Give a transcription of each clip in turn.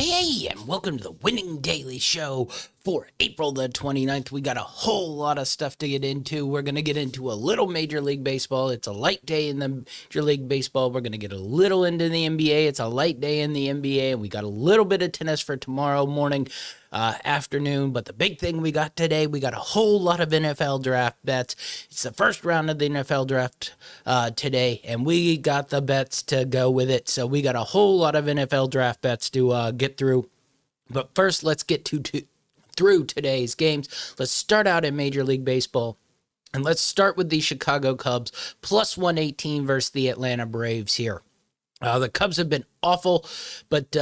Hey, and welcome to the Winning Daily Show for April the 29th. We got a whole lot of stuff to get into. We're going to get into a little Major League Baseball. It's a light day in the Major League Baseball. We're going to get a little into the NBA. It's a light day in the NBA, and we got a little bit of tennis for tomorrow morning, afternoon. But the big thing we got today, we got a whole lot of NFL draft bets. It's the first round of the NFL draft today, and we got the bets to go with it. So we got a whole lot of NFL draft bets to get through. But first, let's get through today's games. Let's start out in Major League Baseball. And let's start with the Chicago Cubs, plus 118 versus the Atlanta Braves here. The Cubs have been awful, but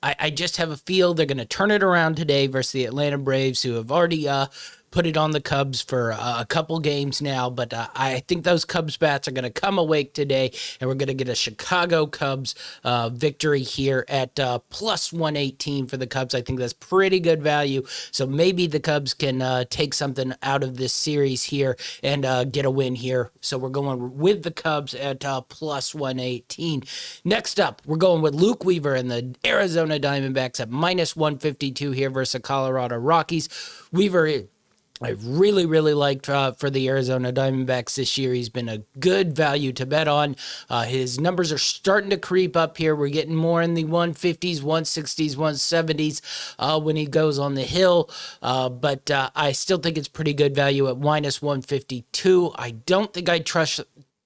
I just have a feel they're going to turn it around today versus the Atlanta Braves, who have already put it on the Cubs for a couple games now. But I think those Cubs bats are going to come awake today, and we're going to get a Chicago Cubs victory here at plus 118 for the Cubs. I think that's pretty good value. So maybe the Cubs can take something out of this series here and get a win here. So we're going with the Cubs at plus 118. Next up, we're going with Luke Weaver and the Arizona Diamondbacks at minus 152 here versus the Colorado Rockies. Weaver, I really liked for the Arizona Diamondbacks this year. He's been a good value to bet on. His numbers are starting to creep up here. We're getting more in the 150s, 160s, 170s when he goes on the hill. But I still think it's pretty good value at minus 152. I don't think I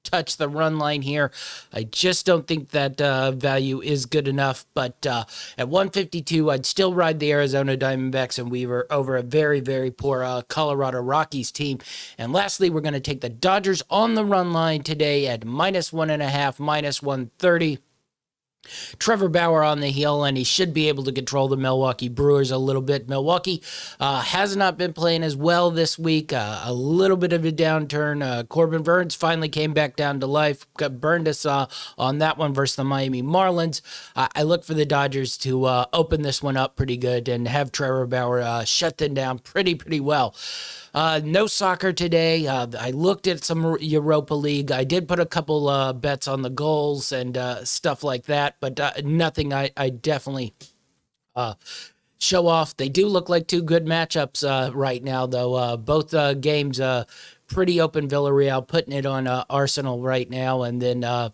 touch the run line here. I just don't think that value is good enough. But at 152, I'd still ride the Arizona Diamondbacks and Weaver over a very poor Colorado Rockies team. And lastly, we're going to take the Dodgers on the run line today at minus 1.5, minus 130. Trevor Bauer on the hill, and he should be able to control the Milwaukee Brewers a little bit. Milwaukee has not been playing as well this week. A little bit of a downturn. Corbin Burns finally came back down to life. Burned us on that one versus the Miami Marlins. I look for the Dodgers to open this one up pretty good and have Trevor Bauer shut them down pretty well. No soccer today. I looked at some Europa League. I did put a couple bets on the goals and stuff like that, but nothing I definitely show off. They do look like two good matchups right now, though. Both games pretty open. Villarreal putting it on Arsenal right now, and then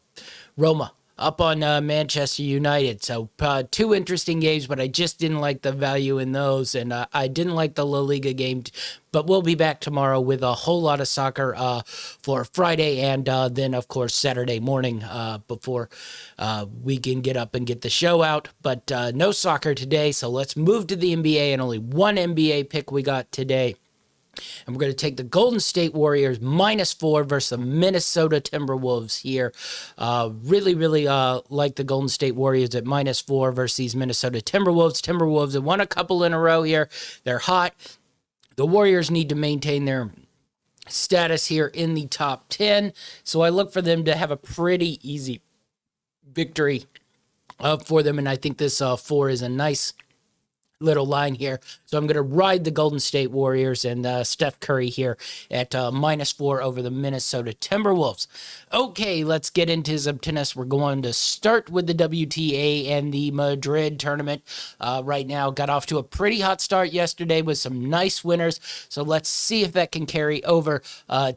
Roma up on Manchester United. So two interesting games, but I just didn't like the value in those, and I didn't like the La Liga game. But we'll be back tomorrow with a whole lot of soccer for Friday, and then, of course, Saturday morning before we can get up and get the show out. But no soccer today, so let's move to the NBA, and only one NBA pick we got today. And we're going to take the Golden State Warriors minus 4 versus the Minnesota Timberwolves here. Really like the Golden State Warriors at minus 4 versus these Minnesota Timberwolves. Timberwolves have won a couple in a row here. They're hot. The Warriors need to maintain their status here in the top 10. So I look for them to have a pretty easy victory for them. And I think this 4 is a nice little line here. So I'm going to ride the Golden State Warriors and Steph Curry here at minus 4 over the Minnesota Timberwolves. Okay, let's get into some tennis. We're going to start with the WTA and the Madrid tournament right now. Got off to a pretty hot start yesterday with some nice winners. So let's see if that can carry over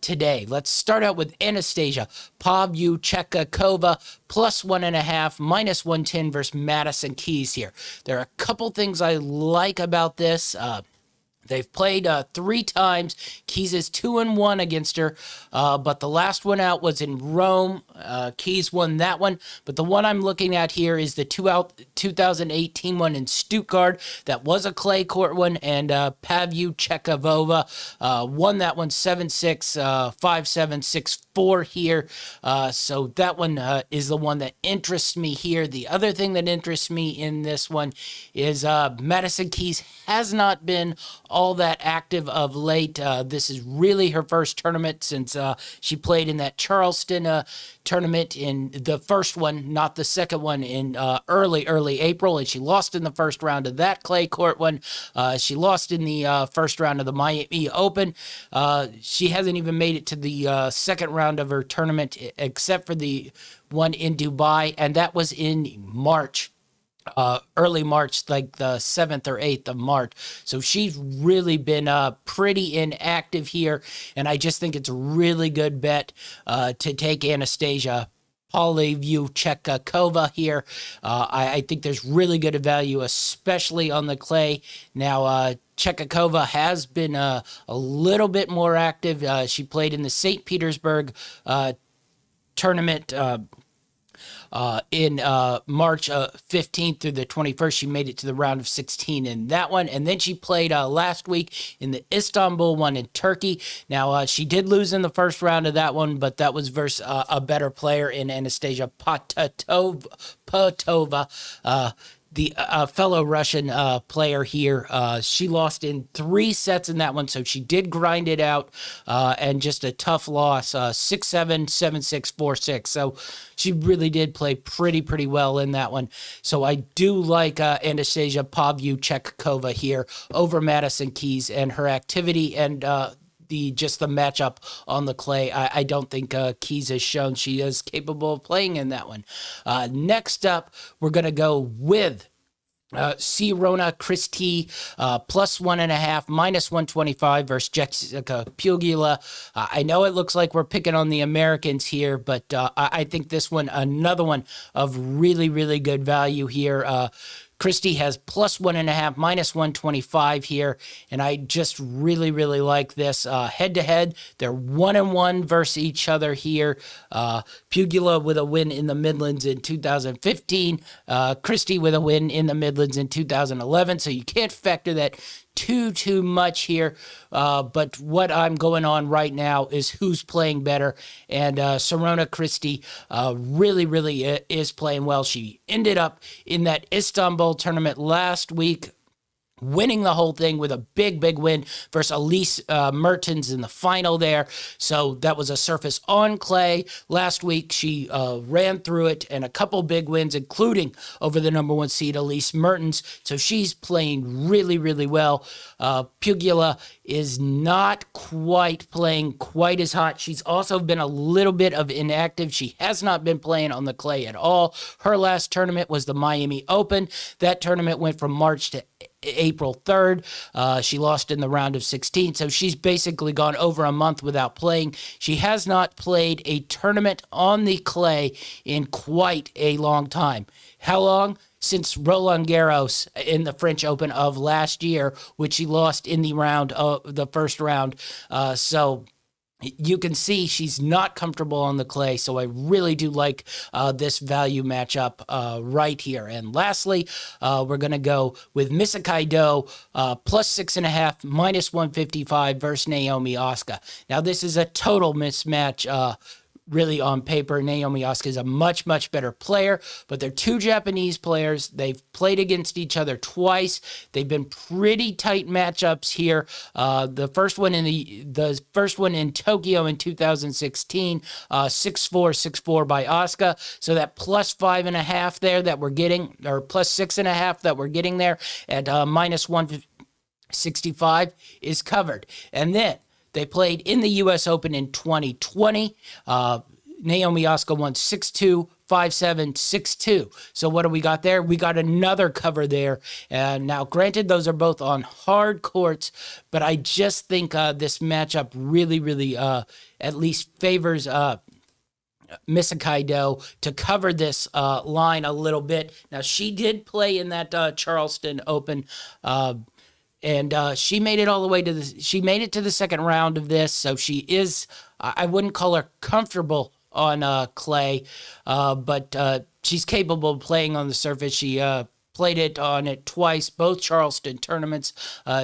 today. Let's start out with Anastasia Pavlyuchenkova plus 1.5, minus 110 versus Madison Keys here. There are a couple things I like about this. They've played 3 times. Keys is 2-1 against her, but the last one out was in Rome. Keys won that one, but the one I'm looking at here is the 2018 one in Stuttgart. That was a clay court one, and Pavlyuchenkova won that one 7-6, 5-7, 6-4 here. So that one is the one that interests me here. The other thing that interests me in this one is Madison Keys has not been all that active of late. This is really her first tournament since she played in that Charleston tournament in the first one, not the second one, in early April, and she lost in the first round of that clay court one. She lost in the first round of the Miami Open. She hasn't even made it to the second round of her tournament except for the one in Dubai, and that was in March early March, like the 7th or 8th of March. So she's really been pretty inactive here, and I just think it's a really good bet to take Anastasia Polivichekova here. I think there's really good value, especially on the clay. Now, Chekakova has been a little bit more active. She played in the St. Petersburg tournament in March 15th through the 21st. She made it to the round of 16 in that one. And then she played last week in the Istanbul one in Turkey. Now, she did lose in the first round of that one, but that was versus a better player in Anastasia Potova. The fellow Russian player here. She lost in 3 sets in that one, so she did grind it out, and just a tough loss, 6-7, 7-6, 4-6. So she really did play pretty well in that one. So I do like Anastasia Pavlyuchenkova here over Madison Keys, and her activity and the matchup on the clay. I don't think Keys has shown she is capable of playing in that one. Next up, we're going to go with Sirona Christie, plus 1.5, minus 125 versus Jessica Pugila. I know it looks like we're picking on the Americans here, but I think this one, another one of really good value here. Christie has plus 1.5, minus 125 here, and I just really like this. Head-to-head, they're 1-1 versus each other here. Pugila with a win in the Midlands in 2015, Christie with a win in the Midlands in 2011, so you can't factor that too much here, but what I'm going on right now is who's playing better, and Sirona Christie really is playing well. She ended up in that Istanbul tournament last week, winning the whole thing with a big win versus Elise Mertens in the final there. So that was a surface on clay. Last week, she ran through it, and a couple big wins, including over the number 1 seed, Elise Mertens. So she's playing really well. Pugila is not quite playing quite as hot. She's also been a little bit of inactive. She has not been playing on the clay at all. Her last tournament was the Miami Open. That tournament went from March to April 3rd. She lost in the round of 16, so she's basically gone over a month without playing. She has not played a tournament on the clay in quite a long time. How long? Since Roland Garros in the French Open of last year, which she lost in the first round. So you can see she's not comfortable on the clay, so I really do like this value matchup right here. And lastly, we're going to go with Misakai Do, plus 6.5, minus 155 versus Naomi Osaka. Now, this is a total mismatch. Really, on paper, Naomi Osaka is a much better player, but they're 2 Japanese players. They've played against each other twice. They've been pretty tight matchups here. The first one in Tokyo in 2016, 6-4, 6-4 by Osaka. So that plus 5.5 there that we're getting, or plus 6.5 that we're getting there at minus 165 is covered. And then they played in the U.S. Open in 2020. Naomi Osaka won 6-2, 5-7, 6-2. So what do we got there? We got another cover there. Now, granted, those are both on hard courts, but I just think this matchup really at least favors Misakai Do to cover this line a little bit. Now, she did play in that Charleston Open, and she made it all the way to she made it to the second round of this. So she is, I wouldn't call her comfortable on clay, but she's capable of playing on the surface. She played it on it twice, both Charleston tournaments,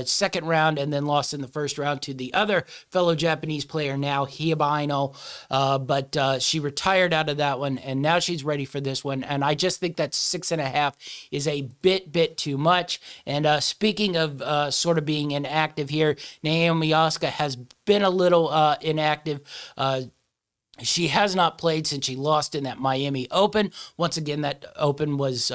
second round, and then lost in the first round to the other fellow Japanese player now, Hibano, but she retired out of that one, and now she's ready for this one, and I just think that 6.5 is a bit too much. And speaking of sort of being inactive here, Naomi Osaka has been a little inactive. She has not played since she lost in that Miami Open. Once again, that Open was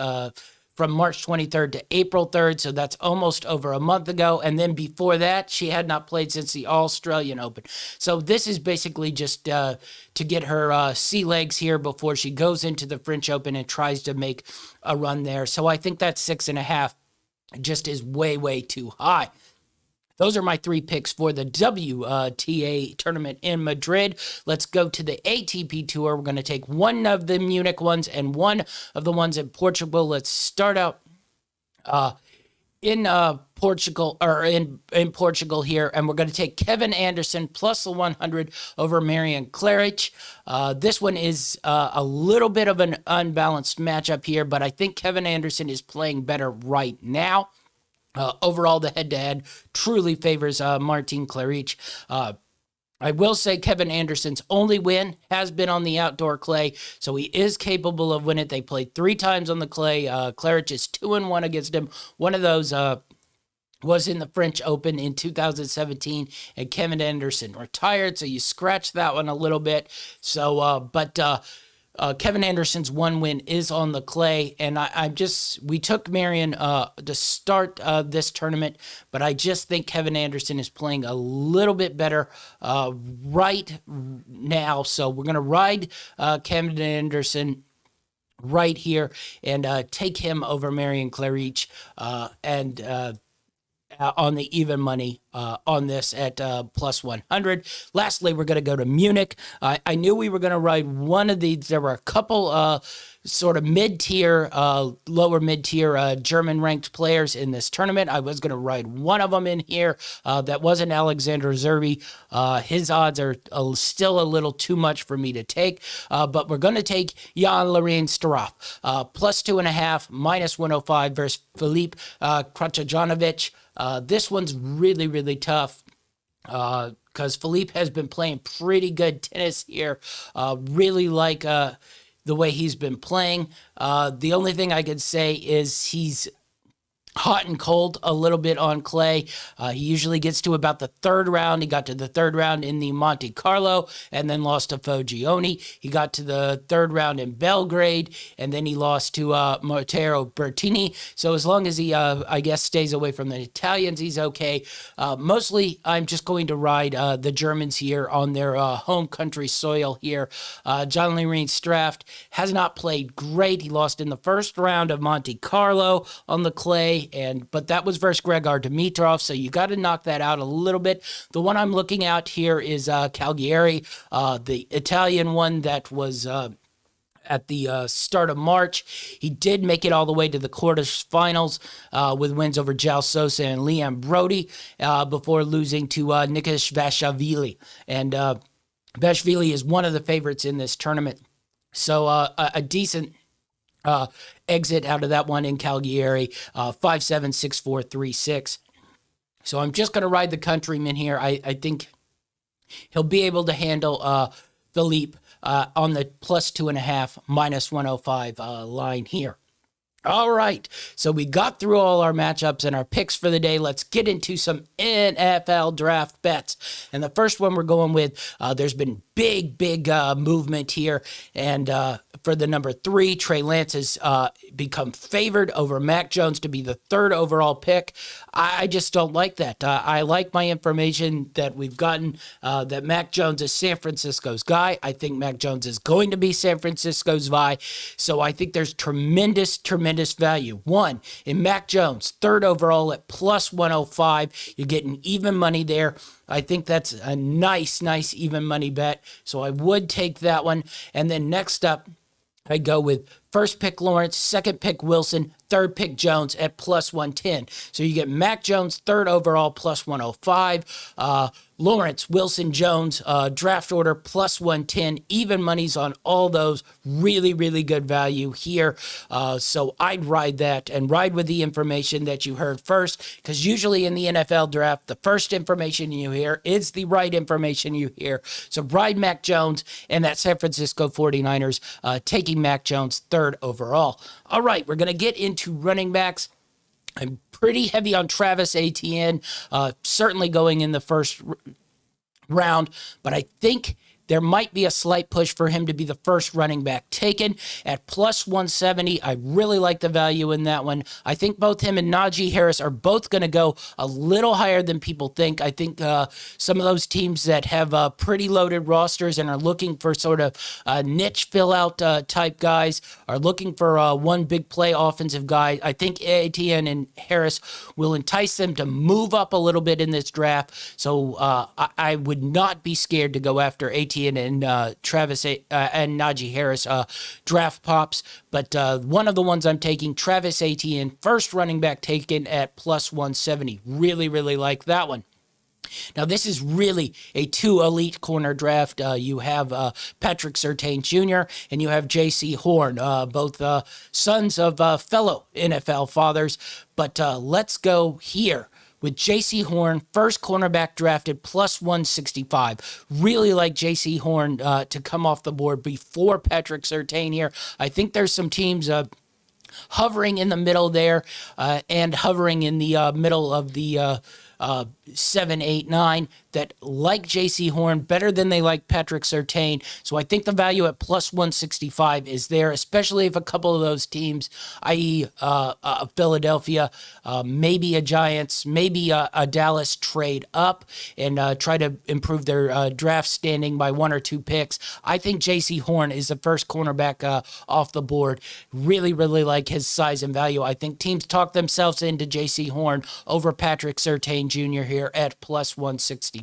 from March 23rd to April 3rd, so that's almost over a month ago. And then before that, she had not played since the Australian Open. So this is basically just to get her sea legs here before she goes into the French Open and tries to make a run there. So I think that 6.5 just is way, way too high. Those are my 3 picks for the WTA tournament in Madrid. Let's go to the ATP Tour. We're going to take one of the Munich ones and one of the ones in Portugal. Let's start out in Portugal, or in Portugal here, and we're going to take Kevin Anderson plus the 100 over Marian Cilic. This one is a little bit of an unbalanced matchup here, but I think Kevin Anderson is playing better right now. Overall, the head-to-head truly favors Martin Cilic. I will say Kevin Anderson's only win has been on the outdoor clay, so he is capable of winning. They played 3 times on the clay. Cilic is 2-1 against him. One of those was in the French Open in 2017, and Kevin Anderson retired, so you scratch that one a little bit. So, Kevin Anderson's one win is on the clay, and we took Marion to start this tournament, but I just think Kevin Anderson is playing a little bit better right now, so we're going to ride Kevin Anderson right here and take him over Marian Cilic and on the even money on this at plus 100. Lastly, we're going to go to Munich. I knew we were going to ride one of these. There were a couple sort of mid-tier, lower mid-tier German-ranked players in this tournament. I was going to ride one of them in here. That wasn't Alexander Zerbe. His odds are still a little too much for me to take, but we're going to take Jan-Loreen Struff, plus 2.5, minus 105 versus Filip Krajinovic. This one's really, really tough because Filip has been playing pretty good tennis here. Really like the way he's been playing. The only thing I could say is he's hot and cold a little bit on clay. He usually gets to about the 3rd round. He got to the 3rd round in the Monte Carlo and then lost to Foggioni. He got to the 3rd round in Belgrade, and then he lost to Matteo Berrettini. So as long as he, I guess, stays away from the Italians, he's okay. Mostly, I'm just going to ride the Germans here on their home country soil here. Jan-Loreen Struff has not played great. He lost in the 1st round of Monte Carlo on the clay, but that was versus Gregor Dimitrov, so you got to knock that out a little bit. The one I'm looking at here is Cagliari, the Italian one that was at the start of March. He did make it all the way to the quarterfinals with wins over Jal Sosa and Liam Brody before losing to Nikish Vashvili. And Vashvili is one of the favorites in this tournament. So a decent exit out of that one in Cagliari, 5-7, 6-4, 3-6. So I'm just going to ride the countryman here. I think he'll be able to handle Filip on the plus 2.5, minus 105 line here. All right, so we got through all our matchups and our picks for the day. Let's get into some NFL draft bets. And the first one we're going with, there's been big movement here. And for the number 3, Trey Lance has become favored over Mac Jones to be the 3rd overall pick. I just don't like that. I like my information that we've gotten that Mac Jones is San Francisco's guy. I think Mac Jones is going to be San Francisco's guy. So I think there's tremendous value. One, in Mac Jones, 3rd overall at plus 105. You're getting even money there. I think that's a nice even money bet. So I would take that one. And then next up, I go with 1st pick Lawrence, 2nd pick Wilson, 3rd pick Jones at plus 110. So you get Mac Jones, 3rd overall, plus 105. Lawrence, Wilson, Jones, draft order, plus 110. Even money's on all those. Really good value here. So I'd ride that and ride with the information that you heard first, because usually in the NFL draft, the first information you hear is the right information you hear. So ride Mac Jones and that San Francisco 49ers taking Mac Jones 3rd overall. All right, we're going to get into running backs. I'm pretty heavy on Travis Etienne, certainly going in the 1st round, but I think there might be a slight push for him to be the first running back taken at plus 170. I really like the value in that one. I think both him and Najee Harris are both going to go a little higher than people think. I think some of those teams that have pretty loaded rosters and are looking for sort of niche fill-out type guys are looking for one big play offensive guy. I think Etienne and Harris will entice them to move up a little bit in this draft. So I would not be scared to go after Etienne and Travis and Najee Harris draft pops. But one of the ones I'm taking, Travis Etienne, first running back taken at plus 170. Really, really like that one. Now, this is really a two elite corner draft. You have Patrick Surtain Jr. and you have J.C. Horn, both sons of fellow NFL fathers. But let's go here with J.C. Horn, first cornerback drafted, plus 165. Really like J.C. Horn to come off the board before Patrick Surtain here. I think there's some teams hovering in the middle there and hovering in the middle of the 7, 8, 9 that like J.C. Horn better than they like Patrick Surtain. So I think the value at plus 165 is there, especially if a couple of those teams, i.e. Philadelphia, maybe a Giants, maybe a Dallas trade up and try to improve their draft standing by 1 or 2 picks. I think J.C. Horn is the first cornerback off the board. Really, really like his size and value. I think teams talk themselves into J.C. Horn over Patrick Surtain Jr. here at plus 165.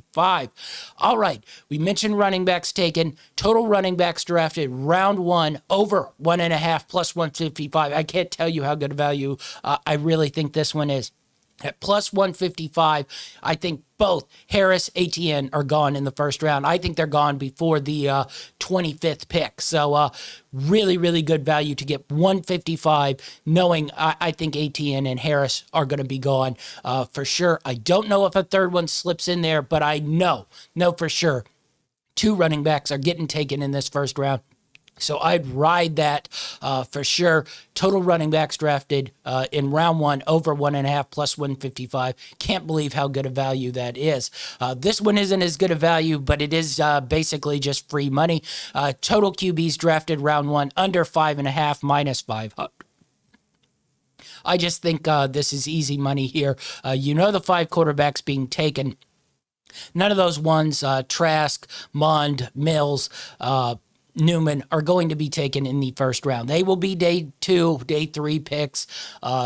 All right, we mentioned running backs taken. Total running backs drafted round 1 over 1.5 plus 155. I can't tell you how good a value I really think this one is. At plus 155, I think both Harris, Etienne are gone in the first round. I think they're gone before the 25th pick. So really, really good value to get 155, knowing I think Etienne and Harris are going to be gone for sure. I don't know if a third one slips in there, but I know for sure 2 running backs are getting taken in this first round. So I'd ride that for sure. Total running backs drafted in round 1 over 1.5 plus 155. Can't believe how good a value that is. This one isn't as good a value, but it is basically just free money. Total QBs drafted round 1 under 5.5 minus 500. I just think this is easy money here. The 5 quarterbacks being taken. None of those ones, Trask, Mond, Mills, Newman are going to be taken in the first round. They will be day 2, day 3 picks.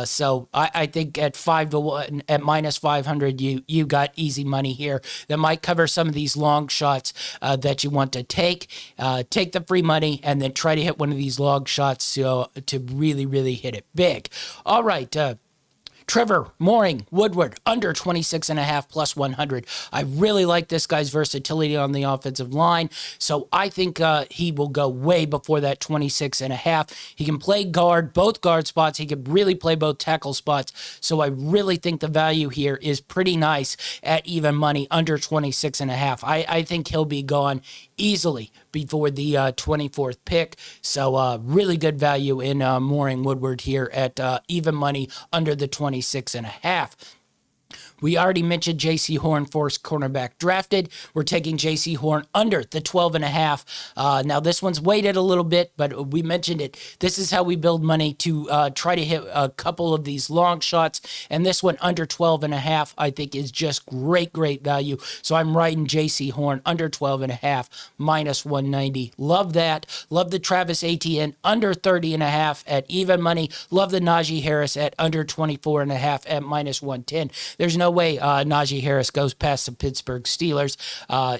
So I think at 5-1, at minus 500, you got easy money here that might cover some of these long shots that you want to take. Take the free money and then try to hit one of these long shots to really, really hit it big. All right. Trevor Mooring Woodward under 26.5 plus 100. I really like this guy's versatility on the offensive line, so I think he will go way before that 26.5. He can play guard, both guard spots. He could really play both tackle spots, so I really think the value here is pretty nice at even money under 26.5. I think he'll be gone easily before the 24th pick. So really good value in Mooring Woodward here at even money under the 26.5. We already mentioned J.C. Horn, first cornerback drafted. We're taking J.C. Horn under the 12.5. Now, this one's weighted a little bit, but we mentioned it. This is how we build money to try to hit a couple of these long shots. And this one under 12.5, I think, is just great, great value. So I'm riding J.C. Horn under 12.5, minus 190. Love that. Love the Travis Etienne under 30.5 at even money. Love the Najee Harris at under 24.5 at minus 110. There's no way Najee Harris goes past the Pittsburgh Steelers.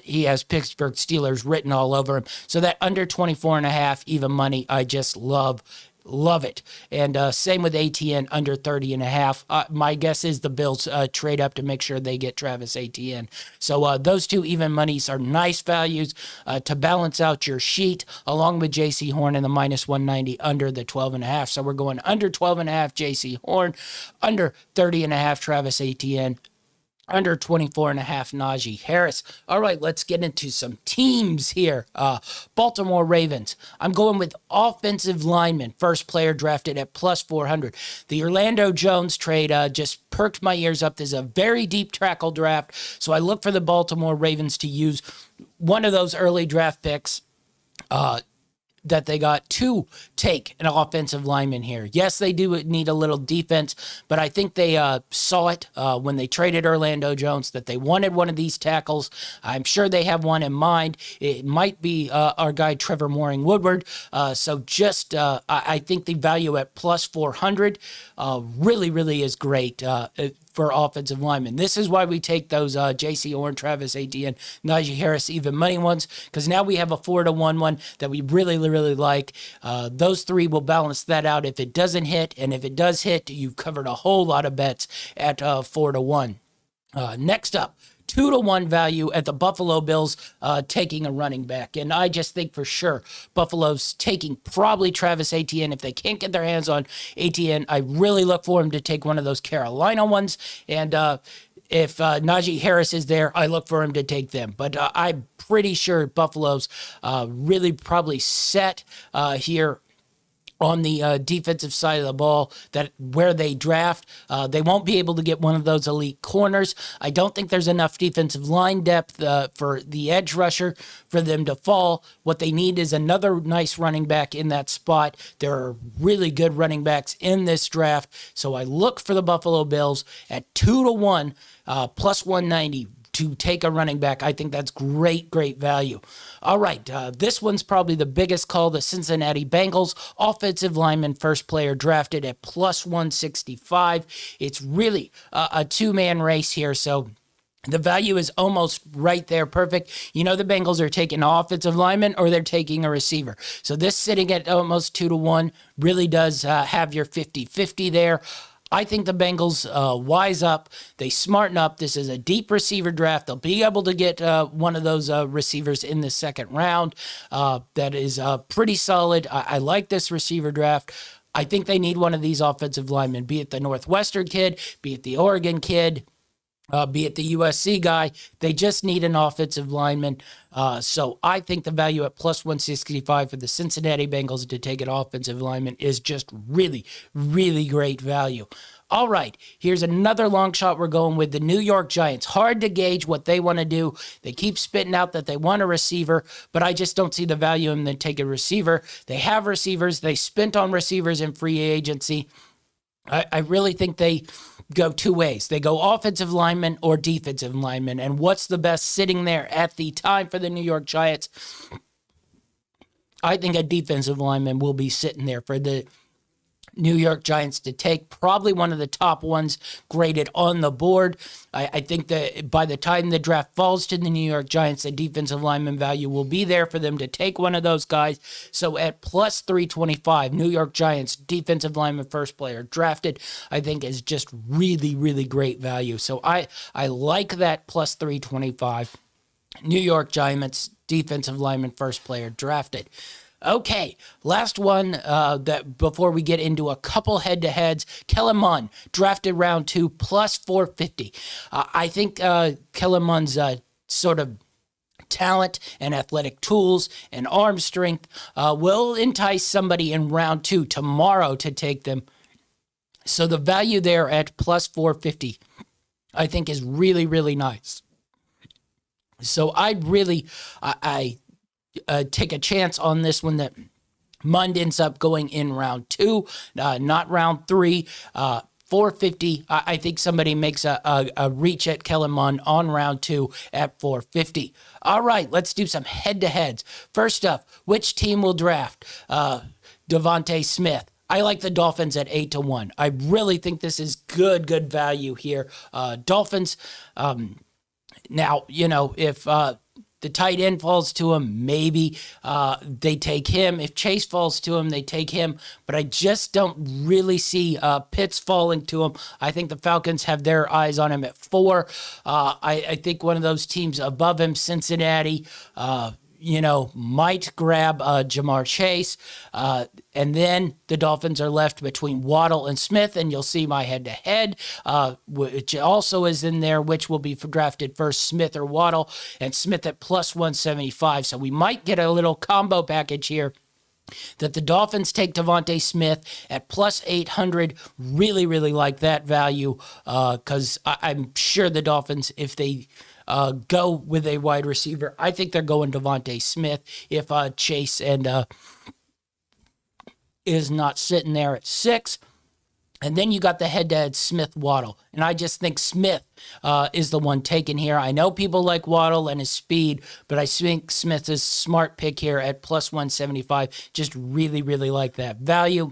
He has Pittsburgh Steelers written all over him. So that under 24.5 even money, I just love it. And same with ATN under 30.5. My guess is the Bills trade up to make sure they get Travis Etienne. So those 2 even monies are nice values to balance out your sheet, along with J.C. Horn and the minus 190 under the 12.5. So we're going under 12.5 J.C. Horn, under 30.5 Travis Etienne, Under 24.5, Najee Harris. All right, let's get into some teams here. Baltimore Ravens. I'm going with offensive lineman, first player drafted at plus 400. The Orlando Jones trade just perked my ears up. This is a very deep tackle draft, so I look for the Baltimore Ravens to use one of those early draft picks that they got to take an offensive lineman here. Yes, they do need a little defense, but I think they saw it when they traded Orlando Jones that they wanted one of these tackles. I'm sure they have one in mind. It might be our guy Trevor Mooring Woodward. I think the value at plus 400 really is great for offensive linemen. This is why we take those J.C. Horn, Travis Etienne, Najee Harris, even money ones, because now we have a 4-1 one that we really like. Those three will balance that out if it doesn't hit, and if it does hit, you've covered a whole lot of bets at 4-1. Next up, 2-1 value at the Buffalo Bills taking a running back. And I just think for sure Buffalo's taking probably Travis Etienne. If they can't get their hands on Etienne, I really look for him to take one of those Carolina ones. And if Najee Harris is there, I look for him to take them. But I'm pretty sure Buffalo's really probably set here on the defensive side of the ball, that where they draft, they won't be able to get one of those elite corners. I don't think there's enough defensive line depth for the edge rusher for them to fall. What they need is another nice running back in that spot. There are really good running backs in this draft, so I look for the Buffalo Bills at 2-1, plus 190. To take a running back. I think that's great value. All right, this one's probably the biggest call. The Cincinnati Bengals, offensive lineman, first player drafted at plus 165. It's really a two-man race here, so the value is almost right there, perfect. You know the Bengals are taking an offensive lineman or they're taking a receiver. So this sitting at almost 2-1 really does have your 50-50 there. I think the Bengals wise up. They smarten up. This is a deep receiver draft. They'll be able to get one of those receivers in the second round. That is pretty solid. I like this receiver draft. I think they need one of these offensive linemen, be it the Northwestern kid, be it the Oregon kid, be it the USC guy. They just need an offensive lineman. So I think the value at plus 165 for the Cincinnati Bengals to take an offensive lineman is just really great value. All right, here's another long shot we're going with the New York Giants. Hard to gauge what they want to do. They keep spitting out that they want a receiver, but I just don't see the value in them taking a receiver. They have receivers. They spent on receivers in free agency. I really think they go two ways. They go offensive lineman or defensive lineman. And what's the best sitting there at the time for the New York Giants? I think a defensive lineman will be sitting there for the New York Giants to take, probably one of the top ones graded on the board. I think that by the time the draft falls to the New York Giants, the defensive lineman value will be there for them to take one of those guys. So at plus 325, New York Giants defensive lineman first player drafted, I think is just really great value. So I like that plus 325. New York Giants defensive lineman first player drafted. Okay, last one that before we get into a couple head-to-heads. Kellen Mond, drafted round 2, plus 450. I think Kellen Mond's sort of talent and athletic tools and arm strength will entice somebody in round 2 tomorrow to take them. So the value there at plus 450, I think, is really nice. So I'd really, take a chance on this one that Mund ends up going in round 2, not round 3. 450. I think somebody makes a reach at Kellen Mond on round 2 at 450. All right, let's do some head-to-heads. First up, which team will draft Devontae Smith? I like the Dolphins at 8-1. I really think this is good value here. Dolphins. Now, you know, if the tight end falls to him, maybe they take him. If Chase falls to him, they take him. But I just don't really see Pitts falling to him. I think the Falcons have their eyes on him at 4. I think one of those teams above him, Cincinnati, might grab Jamar Chase. And then the Dolphins are left between Waddle and Smith, and you'll see my head-to-head, which also is in there, which will be drafted first, Smith or Waddle, and Smith at plus 175. So we might get a little combo package here that the Dolphins take Devontae Smith at plus 800. Really, really like that value because I'm sure the Dolphins, if they go with a wide receiver, I think they're going Devontae Smith if Chase and is not sitting there at 6. And then you got the head-to-head Smith-Waddle. And I just think Smith is the one taken here. I know people like Waddle and his speed, but I think Smith is a smart pick here at plus 175. Just really, really like that value.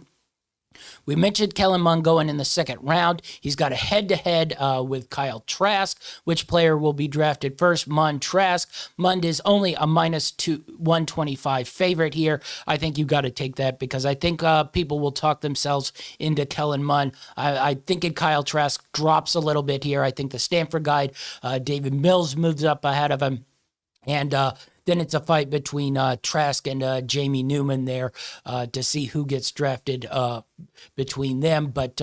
We mentioned Kellen Mond going in the second round. He's got a head-to-head with Kyle Trask. Which player will be drafted first? Mond, Trask. Mond is only a minus 125 favorite here. I think you got to take that because I think people will talk themselves into Kellen Mond. I think Kyle Trask drops a little bit here. I think the Stanford guy, David Mills, moves up ahead of him. And then it's a fight between Trask and Jamie Newman there to see who gets drafted between them. But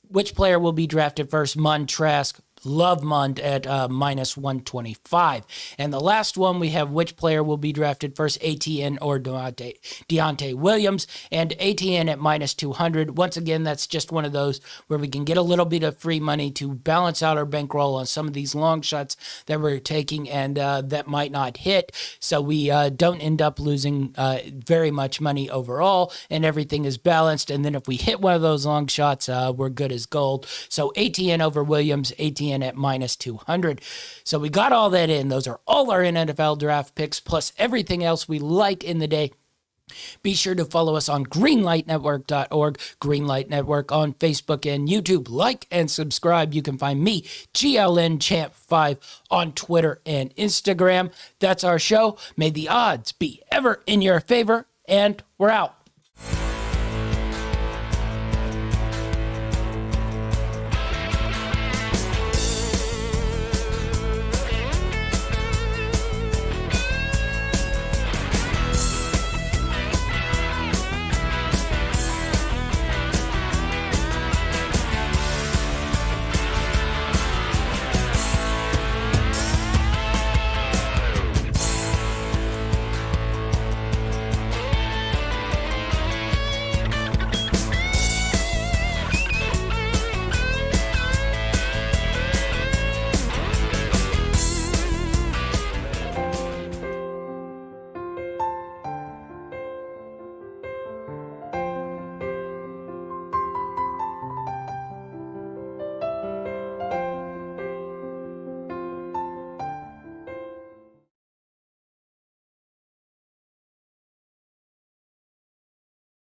which player will be drafted first? Mond, Trask. Love Mond at minus 125. And the last one, we have which player will be drafted first, ATN or Deontay Williams. And ATN at minus 200. Once again, that's just one of those where we can get a little bit of free money to balance out our bankroll on some of these long shots that we're taking and that might not hit. So we don't end up losing very much money overall and everything is balanced. And then if we hit one of those long shots, we're good as gold. So ATN over Williams, ATN at minus 200. So we got all that in. Those are all our NFL draft picks, plus everything else we like in the day. Be sure to follow us on greenlightnetwork.org, Greenlight Network on Facebook and YouTube. Like and subscribe. You can find me, GLN Champ 5, on Twitter and Instagram. That's our show. May the odds be ever in your favor, and we're out.